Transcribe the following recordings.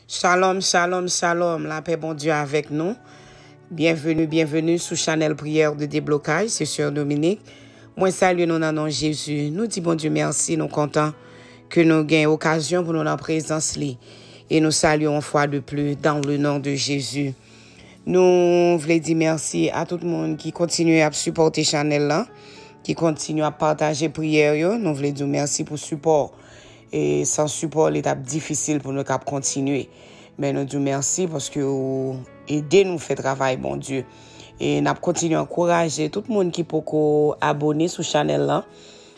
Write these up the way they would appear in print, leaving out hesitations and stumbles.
Shalom, shalom, shalom. La paix, bon Dieu, avec nous. Bienvenue sur Chanel Prière de Déblocage. C'est Sœur Dominique. Moi, salue nous dans le nom de Jésus. Nous disons, bon Dieu, merci. Nous contents que nous ayons occasion pour nous en présence. Et nous saluons une fois de plus dans le nom de Jésus. Nous voulons dire merci à tout le monde qui continue à supporter Chanel là, qui continue à partager prière. Nous voulons dire merci pour le support. Et sans support, l'étape difficile pour nous continuer. Mais nous disons merci parce que vous aidez nous faire travail, bon Dieu. Et nous continuons à encourager tout le monde qui peut abonner sur Chanel là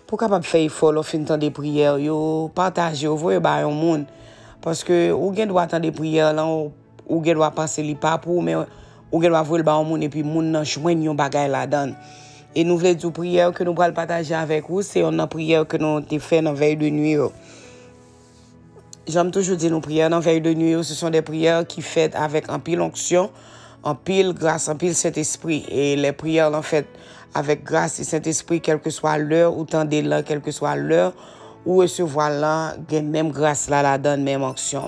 pour capable faire effort au fin de prières, partager, voyez ba un monde parce que ou gen doit attendre prières là ou gen doit passer li pas pour mais ou gen doit voir ba un monde et puis monde nan joindre yon bagay là-dedans. Et nous voulons dire prière que nous allons partager avec vous, c'est une prière que nous avons fait dans veille de nuit. J'aime toujours dire nos prières dans veille de nuit, ce sont des prières qui faites avec un pile onction, un pile grâce, un pile Saint-Esprit. Et les prières en fait avec grâce et Saint-Esprit, quelle que soit l'heure, ou tendez là, quelle que soit l'heure, ou recevoir là, même grâce là, la donne même onction.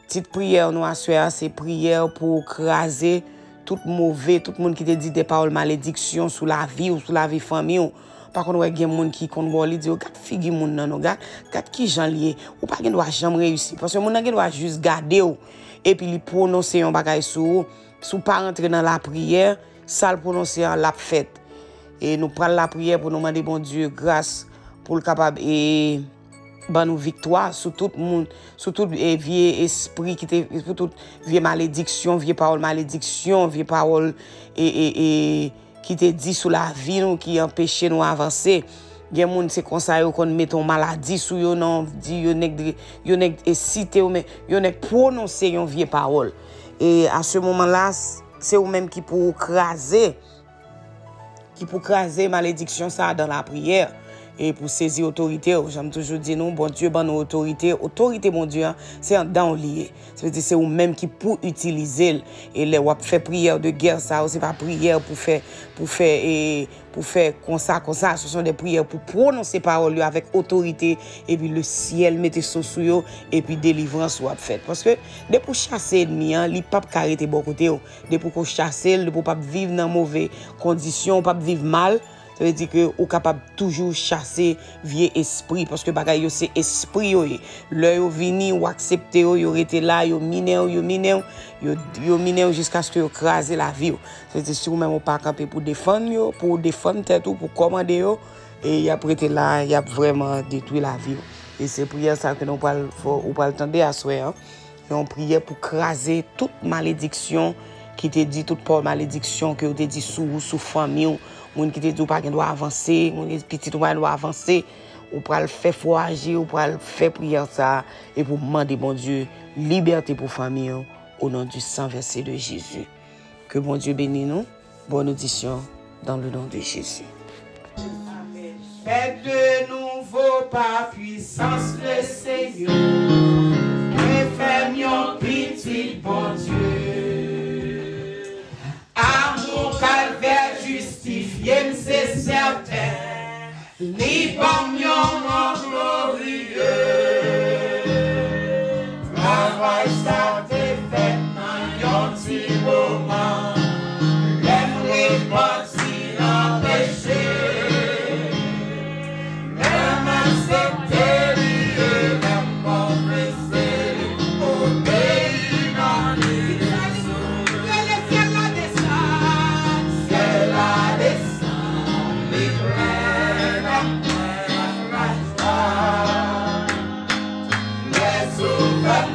Petite prière nous assurer, c'est prière pour craser tout mauvais, tout le monde qui te dit des paroles malédiction sur la vie ou sur la vie famille. Par contre, il y a des gens qui disent, regarde figi moun nan, regarde qui j'en lié, ou pas gen doit jamais réussir parce que moun nan doit juste garder et puis li prononcer un bagay sou pas rentrer dans la prière, ça le prononcer en la fête. Et nous prenons la prière pour nous demander bon Dieu grâce pour le capable et ban nous victoire sur tout le monde, sur tout vieux esprit qui te sur toute vieille malédiction, vieille parole malédiction, vieille parole et qui te dit sur la vie nous qui empêche nous avancer. Il y a des gens c'est comme ça qu'on met ton maladie sur yo non dit yo nek citer mais yo nek prononcer une vieille parole. Et à ce moment-là, c'est eux même qui pour craser malédiction ça dans la prière. Et pour saisir autorité, j'aime toujours dire non, bon Dieu, bonne autorité, bon Dieu, c'est un dans lié. Ça veut dire c'est vous-même qui pour utiliser et les wap fait prière de guerre ça, c'est pas prière pour faire comme ça, ce sont des prières pour prononcer parole avec autorité et puis le ciel mettez sous yo et puis délivrance wap fait parce que dès pour chasser ennemi, li pas arrêter bon côté, dès pour chasser, pour pas vivre dans mauvaise condition, pas vivre mal. Ça veut dire que vous êtes capable toujours chasser vieux esprit parce que bagay yo c'est esprit yo. L'heure yo vini ou accepter yo été là, yo miné jusqu'à ce que yo craser la vie. Ça veut dire si vous même pas camper pour défendre tête ou pour commander yo et y a prêté là, y a vraiment détruit la vie. Et c'est prière ça que nous parle ou pas attendre à soir. On prière pour craser toute malédiction qui te dit toute pauvre malédiction que te dit sous famille. Moun qui te dit ou pas doit avancer, moun petit ou pas doit avancer, ou pour le faire forager, ou pour le faire prière ça et pour demander bon Dieu liberté pour famille au nom du sang versé de Jésus. Que bon Dieu bénisse nous. Bonne audition dans le nom de Jésus. Faites de nouveau par puissance le Seigneur. Et fermions petit bon Dieu. Amour calvaire justifié, c'est certain. Ni bon glorieux. Travail ça t'est fait dans un petit moment. L'aimerait pas si l'empêcher. Même accepter lié, même confesser, obéir dans les raisons. Que le ciel la descend, ciel la descend, les prêts la joie. Mais souvent,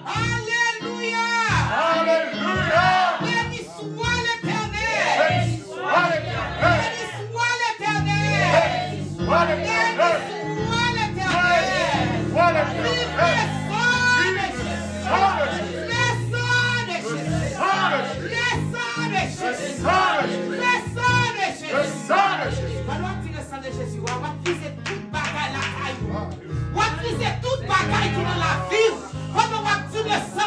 Alléluia.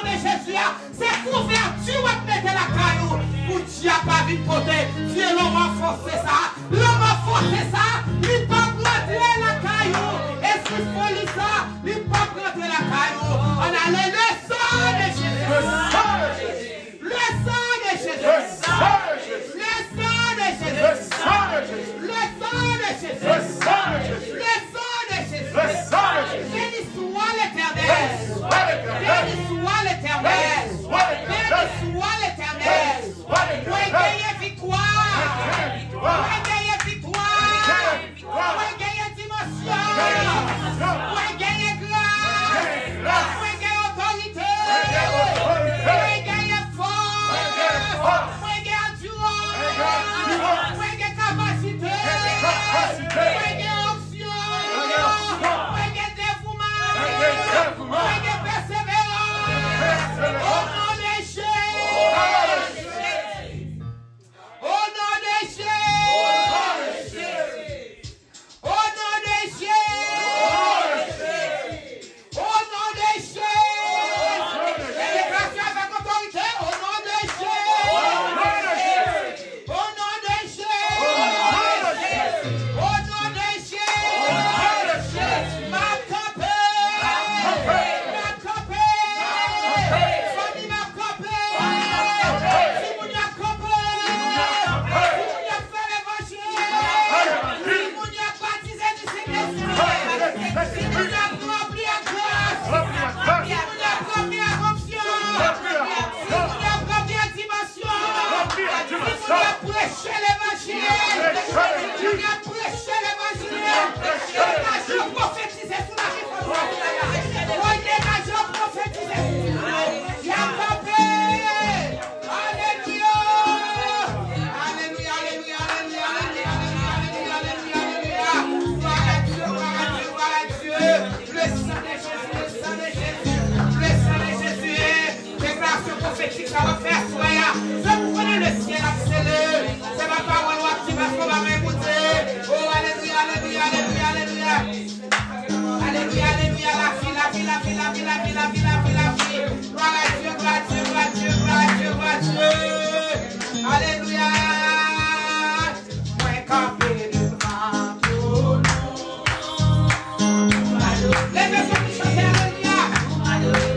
de Jésus, c'est couverture où mettre la caillou. Pour Dieu pas vite porter. Dieu l'homme a forcé ça. L'homme a forcé ça. Il pas rentrer la caillou. Et si folie ça, il pas rentrer la caillou. On a le sang de Jésus. Le sang de Jésus. Le sang de Jésus. Le sang de Jésus. Le sang de Jésus. Le sang de Jésus. Le sang de Jésus. Le sang de Jésus. Le sang de Jésus. Le sang de Jésus. Béni soit l'Éternel. Béni soit l'Éternel. Béni soit l'Éternel. Pour gagner victoire. Pour gagner victoire. Pour gagner dimension. Pour gagner grâce. Pour gagner autorité. Pour gagner force. Pour gagner endurance. Pour gagner capacité. Pour gagner option. Pour gagner dévouement. Pour gagner persévérance. Au nom de Jésus. Au nom de Jésus. Au nom de Jésus. Au nom de Jésus. Et déclaration avec autorité. Au nom de Jésus. Au nom de Jésus. Au nom de Jésus. Ma campée. Ma campée. Famille ma campée. Si vous n'y a campé. Si vous n'y a fait l'évangile. Si vous n'y a baptisé du Saint-Esprit. Si vous n'y a rempli à grâce. Si vous n'y a rempli à onction. Si vous n'y a rempli à dimension. Si vous n'y a prêché l'évangile. Si vous n'y a prêché l'évangile. Dégagez prophétisé sous la vie de votre dégagez prophétisé. Il y a campé. Alléluia. Alléluia, alléluia, alléluia, alléluia, alléluia, alléluia. Gloire à Dieu, gloire à Dieu, gloire à Dieu. Le sang de Jésus, le sang de Jésus, le sang de Jésus. Déclaration prophétique, ça va faire soya. Je vous connais le ciel accéléré. C'est ma parole qui va qu'on va m'écouter. Oh, alléluia, alléluia, alléluia, alléluia. Alléluia, alléluia, la vie, la vie, la vie, la vie, la vie, la vie, la vie, la vie. Gloire à Dieu, gloire à Dieu, gloire à Dieu, gloire à Dieu, gloire à Dieu. Alléluia. Moi, campé devant ton nom. Les personnes qui chantent alléluia.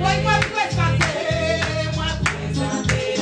Moi, présenter. Moi, présenter.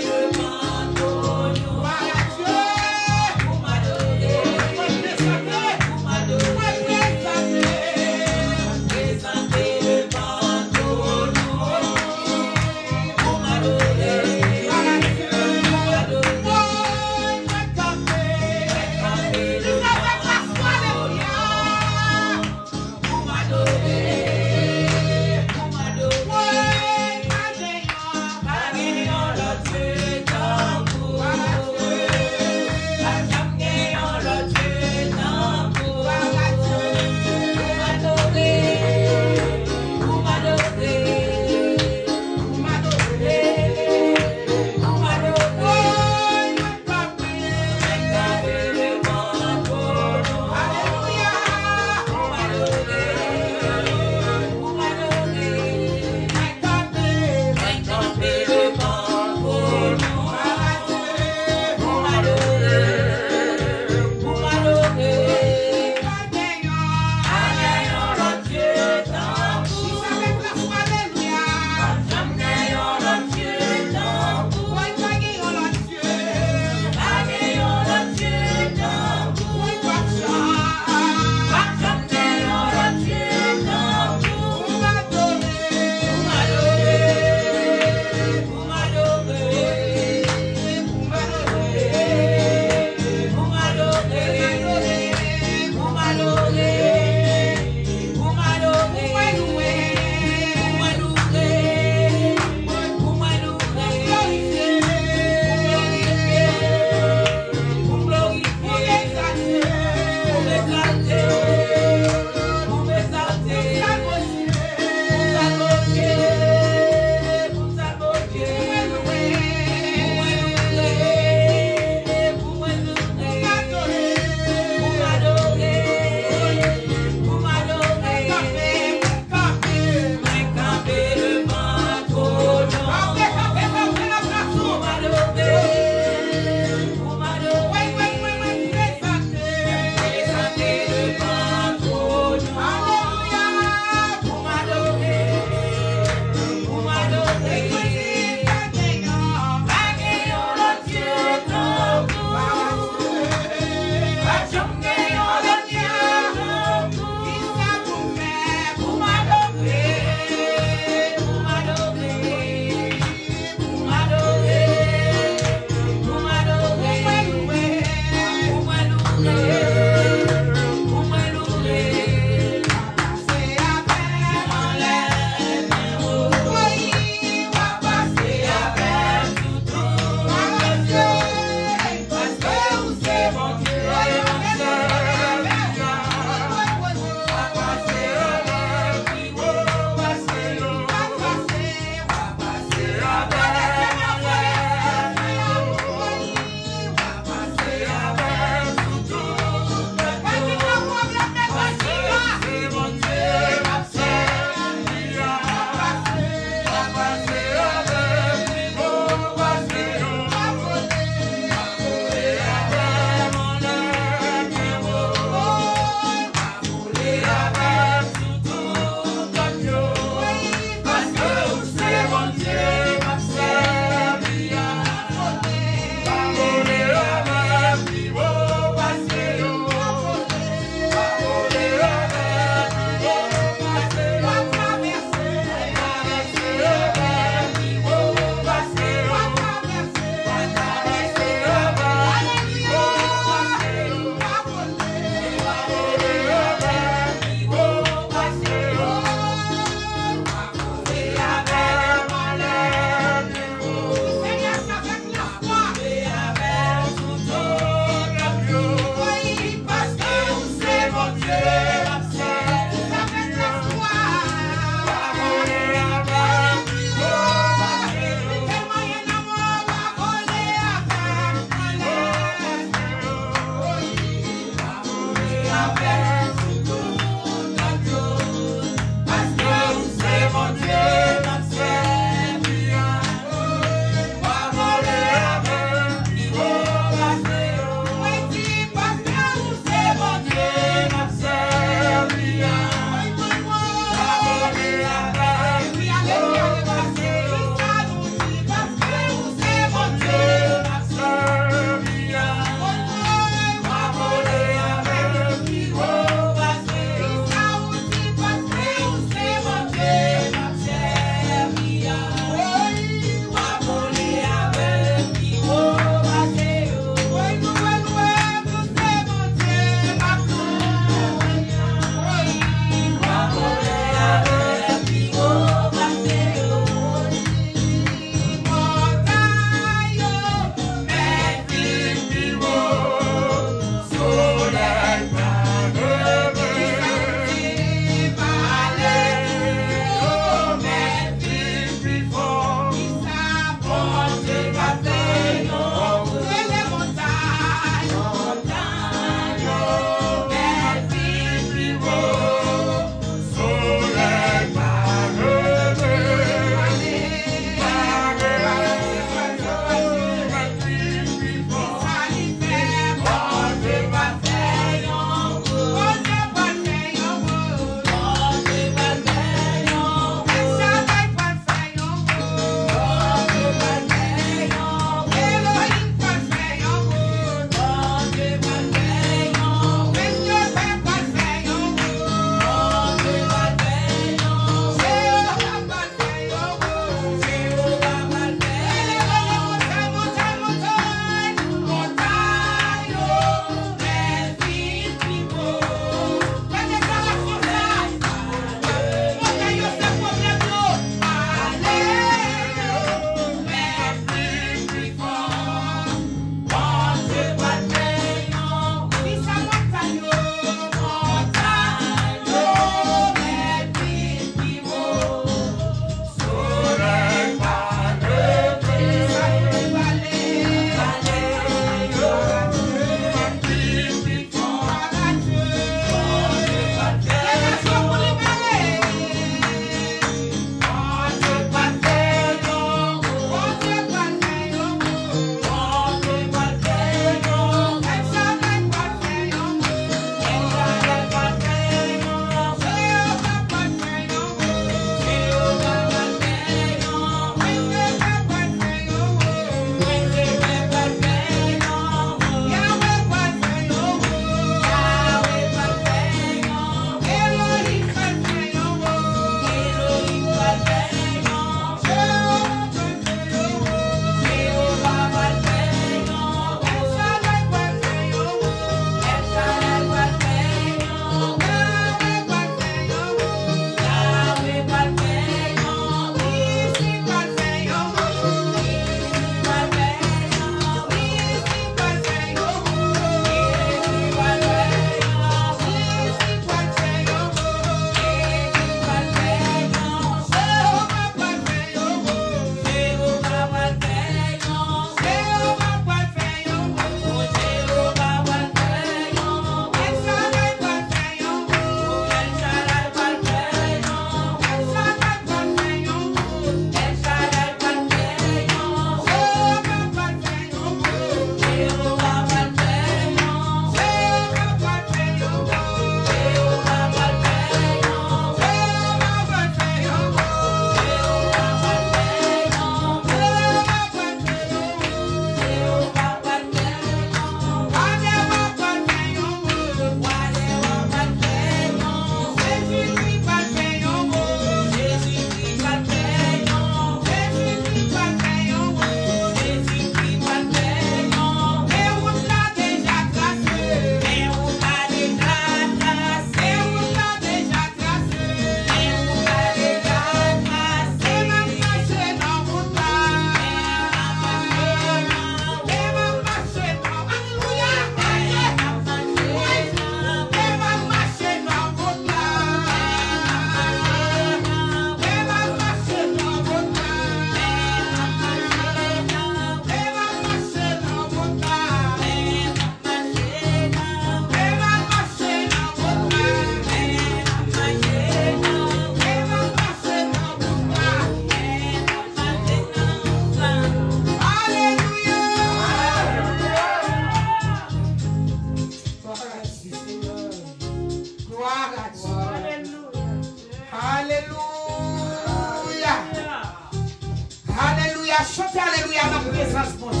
grâce, mon Dieu.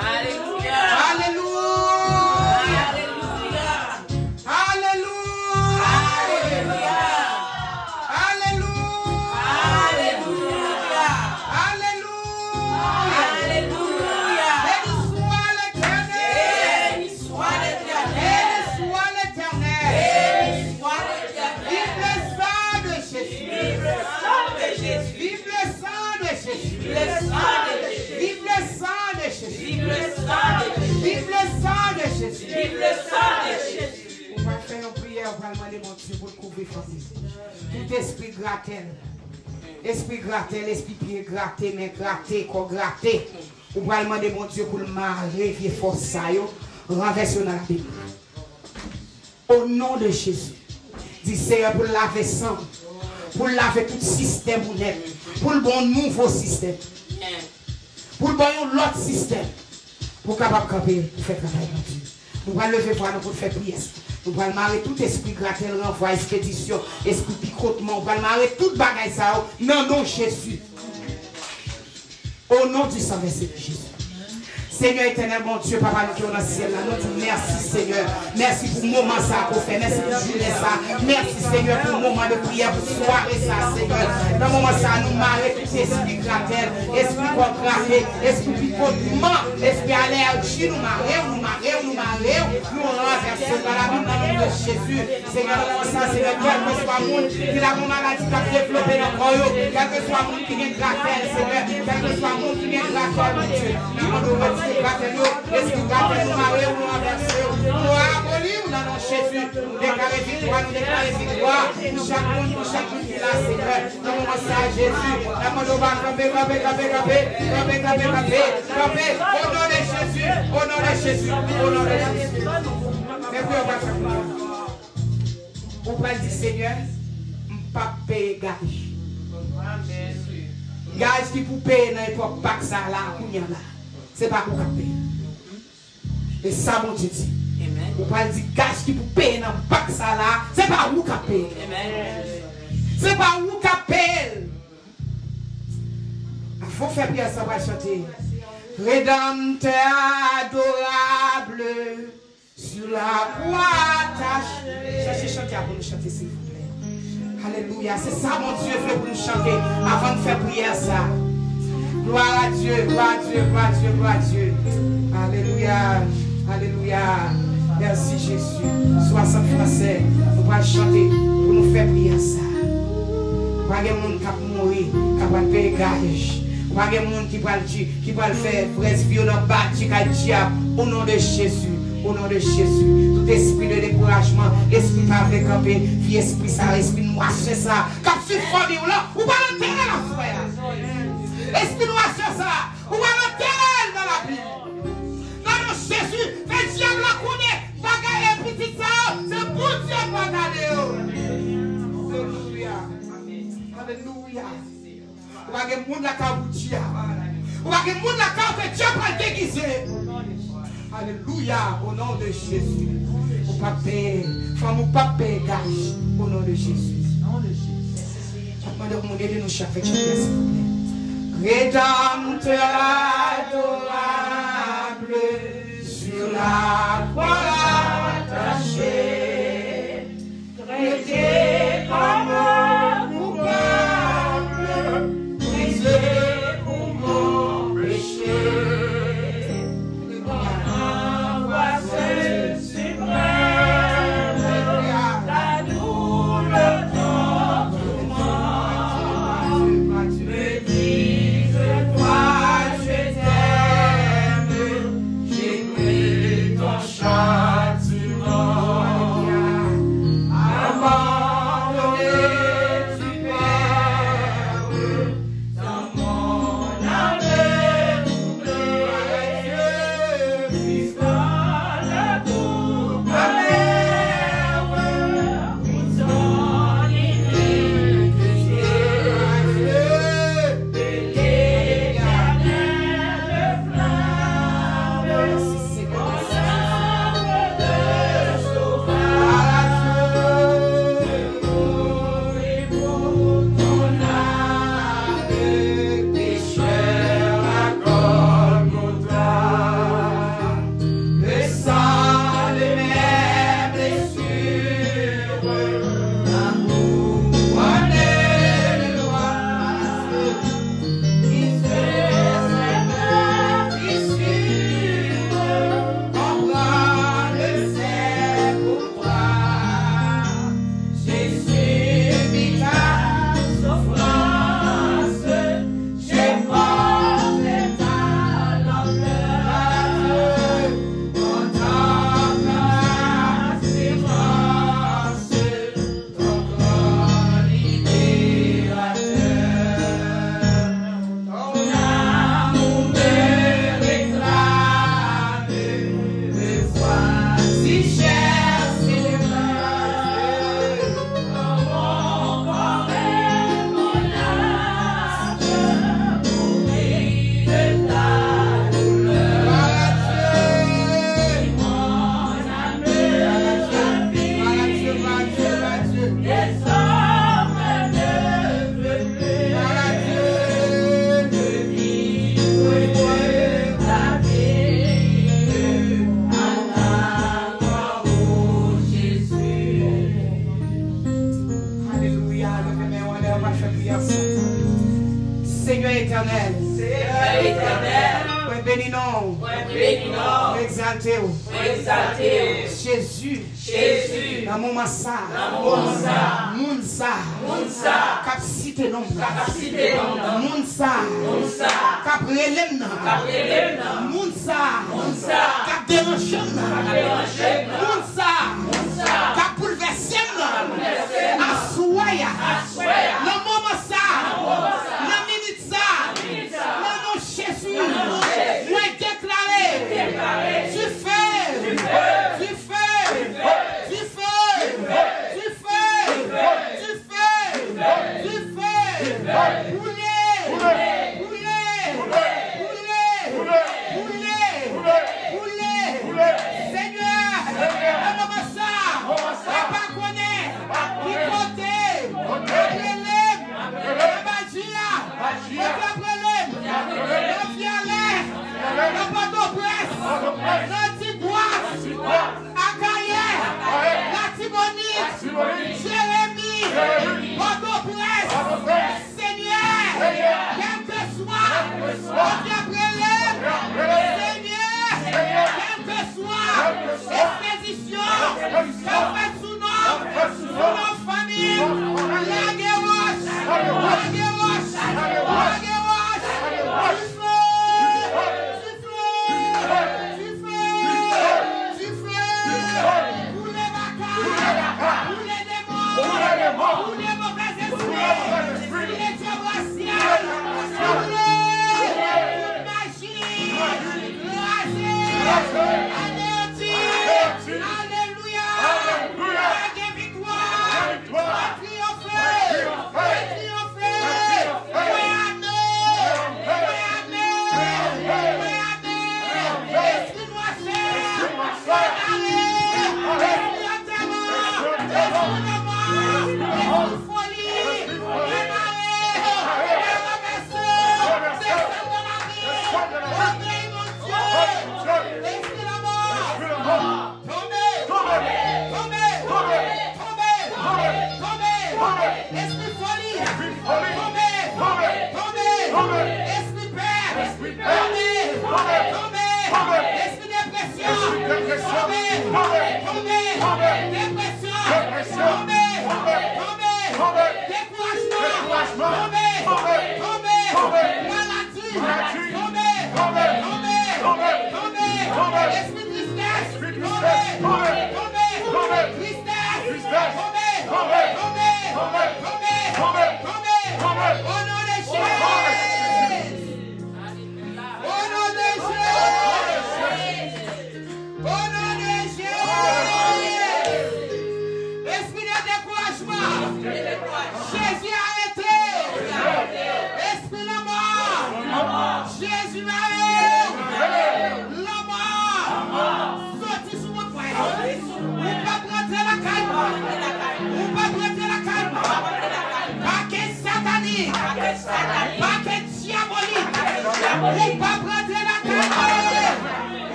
Alléluia. Alléluia. On va faire une prière, on va demander mon Dieu pour le couvrir. Tout esprit grattel, esprit pied gratté, main gratté, corps gratté. On va demander mon Dieu pour le marrer, vieux force ça, renverser dans la Bible. Au nom de Jésus, dis Seigneur pour laver sang, pour laver tout système ou net, pour le bon nouveau système, pour le bon l'autre système, pour capable camper, pour faire travail mon Dieu. Nous allons lever pour nous faire prière. Nous allons marrer tout esprit grattel, renvoi, expédition, esprit picotement. Nous allons marrer toute bagaille ça. Non, non, Jésus. Au nom du sang versé de Jésus. Seigneur éternel, mon Dieu, Papa, nous qui sommes dans le ciel, nous disons merci, Seigneur. Merci pour le moment ça qu'on fait. Merci pour la journée ça. Merci, Seigneur, pour le moment de prière, pour soirée ça, Seigneur. Dans le moment ça, nous marrer tout esprit grattel, esprit contracté, esprit picotement, esprit allergie, nous marrer, nous renversons dans la Bible dans le nom de Jésus. Seigneur, dans le moment ça, Seigneur, quel que soit le monde qui a une maladie qui a développé dans le corps, quel que soit le monde qui vient grattel, Seigneur, quel que soit le monde qui vient grattel, mon Dieu. Esprit grattel, nous marrer, nous renverser, nous abolir dans le nom de Jésus. Nous déclarer victoire, pour chaque monde qui est là, Seigneur. Dans le moment ça, Jésus, la main de va camper. Au nom de Jésus, au nom de Jésus, au nom de Jésus. Mais puis on va faire quoi? On va dire, Seigneur, je ne peux pas payer gage. Gage qui pour payer dans l'époque, pas que ça là, c'est pas pour payer. Et ça, mon Dieu dit. On va dire, gage qui pour payer dans pas que ça là, c'est pas vous qui paye. C'est pas vous qui paye. Il faut faire bien ça, on va chanter. Rédempteur adorable, sur la croix attaché. Cherchez chanter avant de chanter, s'il vous plaît. Alléluia. C'est ça, mon Dieu, veut pour nous chanter avant de faire prière ça. Gloire à Dieu, gloire à Dieu, gloire à Dieu, gloire à Dieu. Alléluia, alléluia. Merci Jésus. 60 Français, nous allons chanter pour nous faire prière ça. Pas de monde qui va mourir, qui va payer gage. Pas de monde qui va faire fraise violent, bâti, diable. Au nom de Jésus, au nom de Jésus. Tout esprit de découragement, esprit pas avec camper, vie esprit ça, esprit noir, c'est ça. Quand tu fais là, ou pas l'enterrer la frère. Esprit noir, c'est ça. Ou pas l'enterrer dans la Bible. Dans le Jésus, le diable la connaît. Bagaille petit ça, c'est pour Dieu bagaille. Alléluia. Alléluia. Ou pas de monde la caboutia. Ou pas de monde la caboutia que Dieu va déguiser. Alléluia, au nom de Jésus. Ou pas payer, femme ou pas payer gage, au nom de Jésus. Demandez au monde de nous chaque s'il vous plaît. Rédempteur adorable, sur la croix attachée, traité comme coupable, brisé pour mon péché. Châtiment. fait prière ça. Seigneur éternel. Bénis-nous. Exaltez-vous. Jésus. Dans mon massa. Mounsa. Capacité non. Mounsa. Caprelem. Mounsa. Cap dérangeant. Mounsa. Cap bouleversé. Assoya. Le moment ça. La minute ça. Le nom Jésus. Moi déclaré. Tu fais. Jérémie, Port-au-Prince, Seigneur, quel que soit, Seigneur, quel que soit, expédition, qu'on fait sous nos familles, la guéroche, pour les mauvais esprits, pour les dieux raciales, pour toute magie, anéantie, alléluia, des victoires, triompher, esprit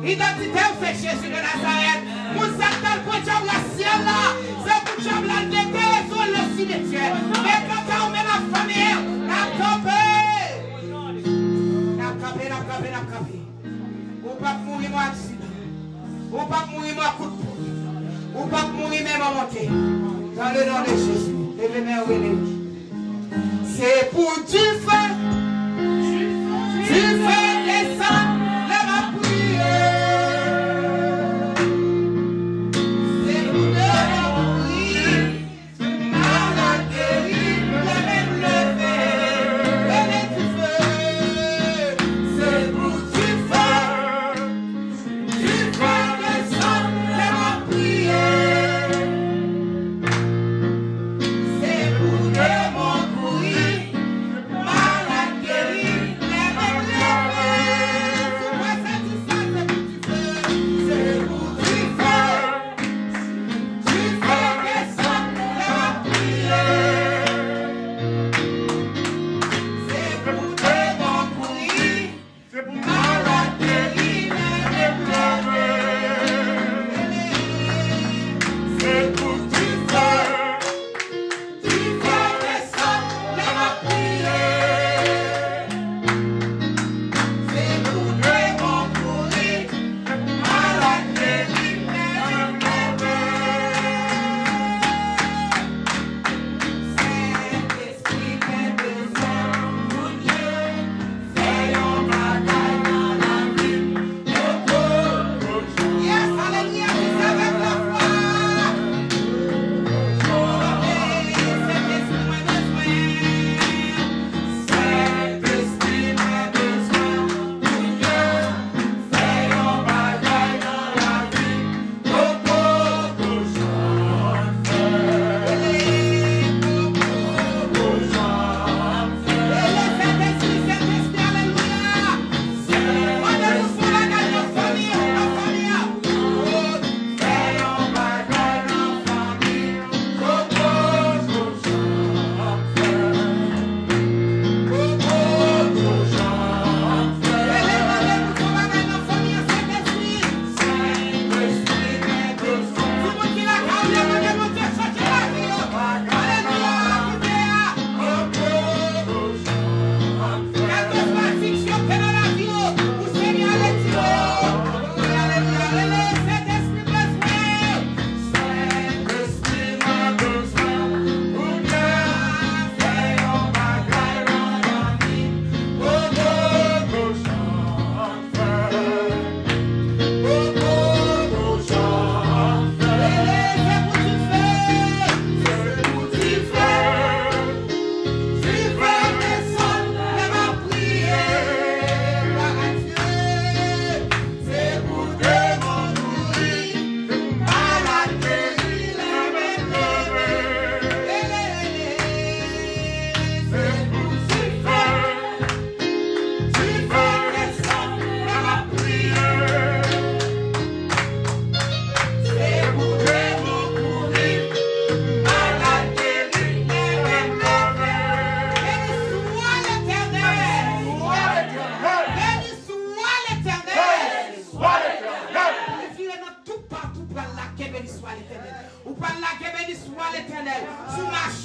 Identité c'est Jésus de Nazareth. Mon Satan pour diable la ciel là, c'est pour diable la déterre sur le cimetière. Mais quand on met la famille, n'a campé. Ou pas mourir moi accident. Ou pas mourir moi coup de poing. Ou pas mourir même en montée. Dans le nom de Jésus, levez mes oreilles. C'est pour du feu.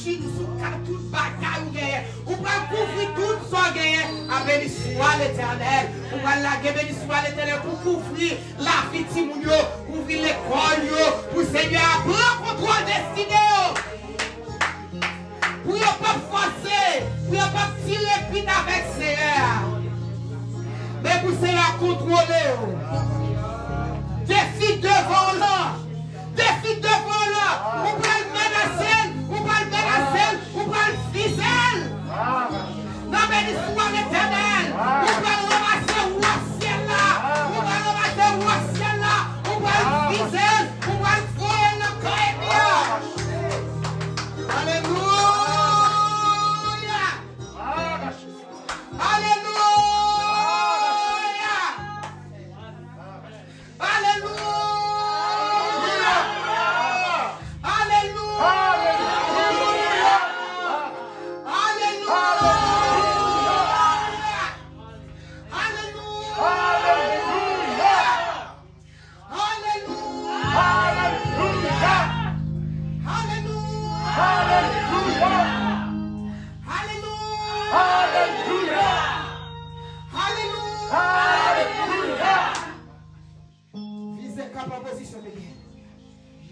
machine, sous toute bagaille ou gagné. Ou va couvrir tout ça gagné. À béni soit l'Éternel. Ou va la béni soit l'Éternel pour couvrir la vie de Timounio, couvrir l'école, pour Seigneur prendre contrôle destiné. Pour ne pas forcer, pour ne pas tirer pite avec Seigneur. Mais pour Seigneur contrôler. Des filles devant là. Des filles devant là. On va le menacer, on va le menacer, on va le viser. Non, mais l'histoire éternelle. On va le ramasser au ciel là. On va le ramasser au ciel là. On va le viser, on va le foyer le corps. Alléluia. Alléluia.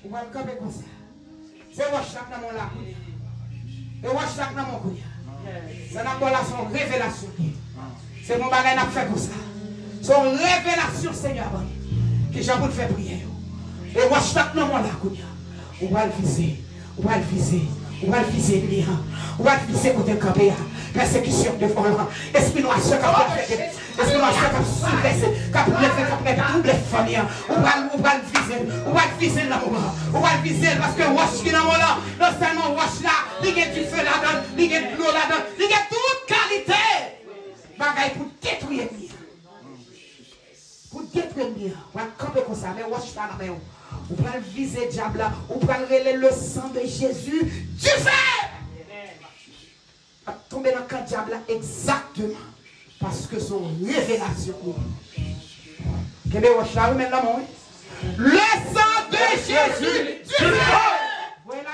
On va le camper comme ça. C'est moi chaque dans mon là. Et moi chaque dans mon couille. C'est son révélation. C'est mon bagage à faire comme ça. Son révélation, Seigneur, que j'ai voulu faire prier. Et moi chaque dans mon là. On va le viser. On va le viser. On va le viser. On va le viser côté camper. Persécution devant là. Esprit noir, ce qu'on a fait. Esprit noir, ce qu'on a soulève. Qu'on a toutes les familles. On va le viser. On va le viser là. On va le viser parce que wash qui est dans là. Non seulement wash là. Il y a du feu là-dedans. Il y a de l'eau là-dedans. Il y a toute qualité. Bagaille pour détruire bien. Pour détruire bien. On va camper comme ça. Mais wash là dans la on va le viser diable là. On va le sang de Jésus. Du feu. Va tomber dans le camp diable là exactement parce que son révélation. Quel est votre char maintenant? Le sang de Jésus du feu. Voilà,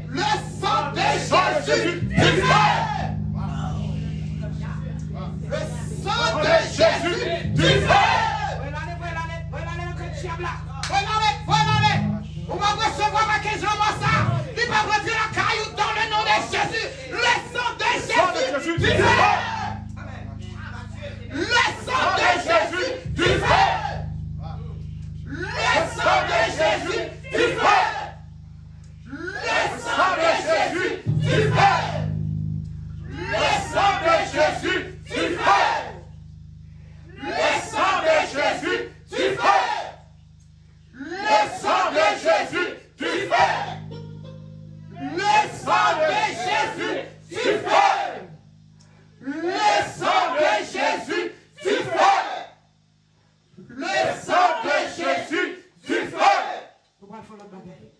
le sang de Jésus du feu. Le sang de Jésus du feu. Voilà, on va recevoir ma question ça. Il va retirer la caillou dans le nom de Jésus. Le sang de Jésus du feu. Le sang de Jésus du feu. Le sang de Jésus du feu. Le sang de Jésus du feu. Le sang de Jésus du feu. Le sang de Jésus du feu. Le sang de Jésus du feu. Le sang de Jésus du feu. Le sang de Jésus du feu. Le sang de Jésus du feu. Nous allons faire notre bagaille.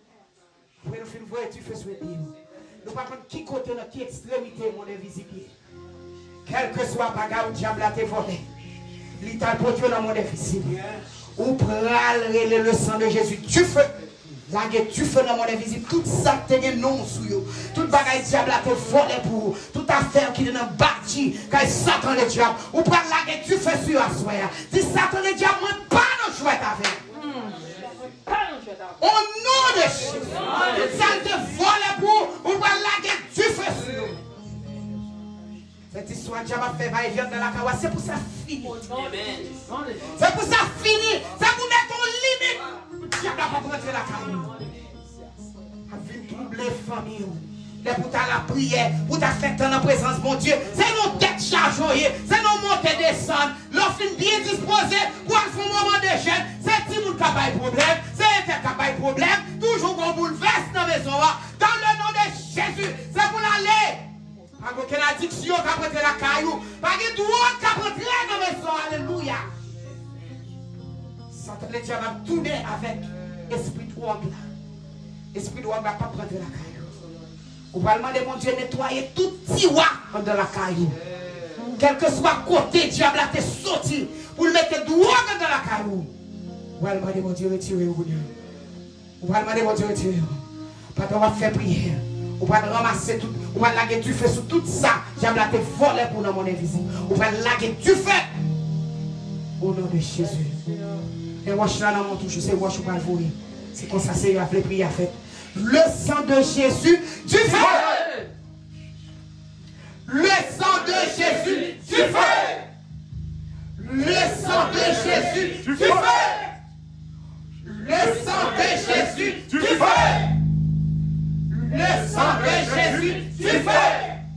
Nous allons faire une voix et tu fais souhaiter. Nous allons prendre qui côté, dans qui extrémité, mon invisible. Quel que soit le bagage où le diable a été volé. L'État produit dans mon invisible. Ou pralerait le sang de Jésus. Tu fais. Laguer tu fais dans mon invisible. Tout ça te gagne non sous yo. Tout bagaille diable a te volé pour vous. Toute affaire qui est dans le bâti. Quand Satan le diable. Ou prale laguer tu fais sur la soirée. Si Satan le diable, moi pas nos chouettes avec. Au nom de Jésus. Ça te volé pour. Ou prale laguer tu fais sur. Cette histoire, diable a fait va-et-vient dans la carotte. C'est pour ça fini. C'est pour ça fini. C'est pour mettre en limite. Le diable n'a pas rentrer la carotte. A vu troubler famille. Les pour la prière, pour ta faire dans la présence de mon Dieu. C'est nos têtes chargées. C'est nos montées descendre. L'offre bien disposée. Pour un moment de jeûne. C'est tout le monde qui a pas problème. C'est un qui a pas problème. Toujours qu'on bouleverse dans la maison. Dans le nom de Jésus. C'est pour l'aller. Pas aucune addiction qui a prêté la caillou. Pas de drogue qui a prêté dans la maison. Alléluia. Satan le diable va tourner avec esprit de drogue. Esprit de drogue va pas prêter la caillou. On va demander mon Dieu nettoyer tout tiroir dans la caillou. Quel que soit côté, diable a été sorti pour mettre drogue dans la caillou. On va demander mon Dieu retirer. On va demander mon Dieu retirer. Pendant qu'on va faire prière, on va ramasser tout, on va laguer du feu sur tout ça. J'aime la te voler pour le monde invisible. On va laguer du feu. Au nom de Jésus. Et wash là dans mon touche, c'est wash ou pas le voler. C'est comme ça, c'est la prière faite. Le sang de Jésus, du feu. Le sang de Jésus, du feu. Le sang de Jésus, du feu. Le sang de Jésus, du feu. Le sang de Jésus, du feu.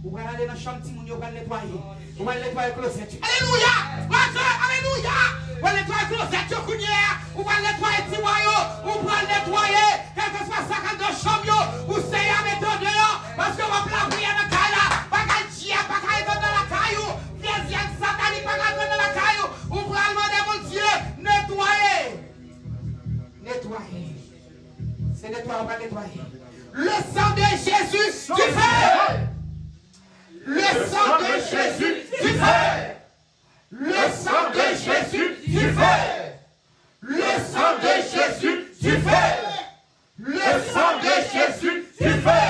Vous allez aller dans le champ de Timoun, vous allez nettoyer. Vous allez nettoyer le closet. Alléluia! Alléluia! Vous allez nettoyer le closet, vous allez nettoyer le tiroir, vous allez nettoyer quelque soit 52 chambres, vous savez à mettre dehors, parce que vous allez prier dans la caille, pas qu'à dire, pas qu'à être dans la caille, deuxième satanique, pas qu'à être dans la caille, vous allez demander mon Dieu, nettoyer. Nettoyer. C'est nettoyer, on va nettoyer. Le sang de Jésus, du feu! Le sang de Jésus, du feu! Le sang de Jésus, du feu! Le sang de Jésus, du feu! Le sang de Jésus, du feu!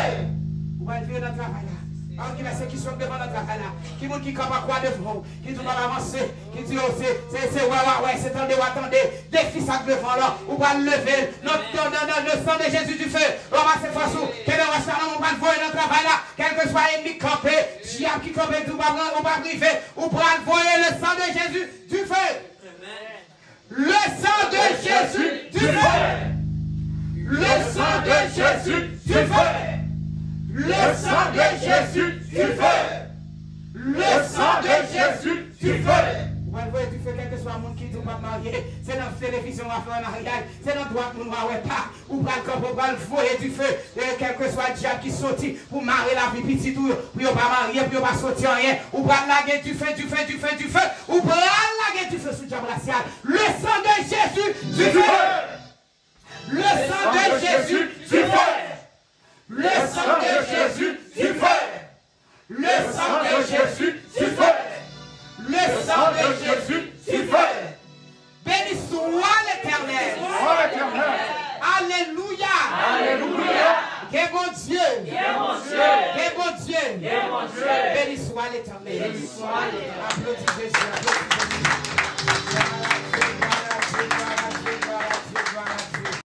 Vous allez venir dans le travail là. Alors qu'il y a ceux qui sont devant notre travail là. Qui vont qui campent à quoi devant. Qui doivent avancer. Qui disent ouais, c'est attendez. Des fils à devant là. On va lever le sang de Jésus du feu. On va se faire sous. Quel est le salon? On va le voir dans le travail là. Quel que soit l'ennemi campé. Diable qui campé, on va briver. On va le voir le sang de Jésus du feu. Le sang de Jésus du feu. Le sang de Jésus du feu. Le sang de Jésus du feu. Le sang de Jésus du feu. Vous voyez du feu, quel que soit le monde qui ne pas marié, c'est dans la télévision, on va faire un mariage, c'est dans la droite, on va faire pas. Ou pas le camp, on va le voyer du feu. Quel que soit le diable qui sortit pour marier la vie petite, pour ne pas marier, pour ne pas sortir rien. Ou pas laguer du feu. Ou pas laguer du feu sous le diable racial. Le sang de Jésus du feu. Le sang de Jésus du feu. Le sang de Jésus du feu. Le sang de Jésus du feu. Le sang de Jésus du feu. Béni soit l'Éternel. Alléluia. Alléluia. Que bon Dieu. Que bon Dieu. Béni soit l'Éternel. Applaudissez Jésus.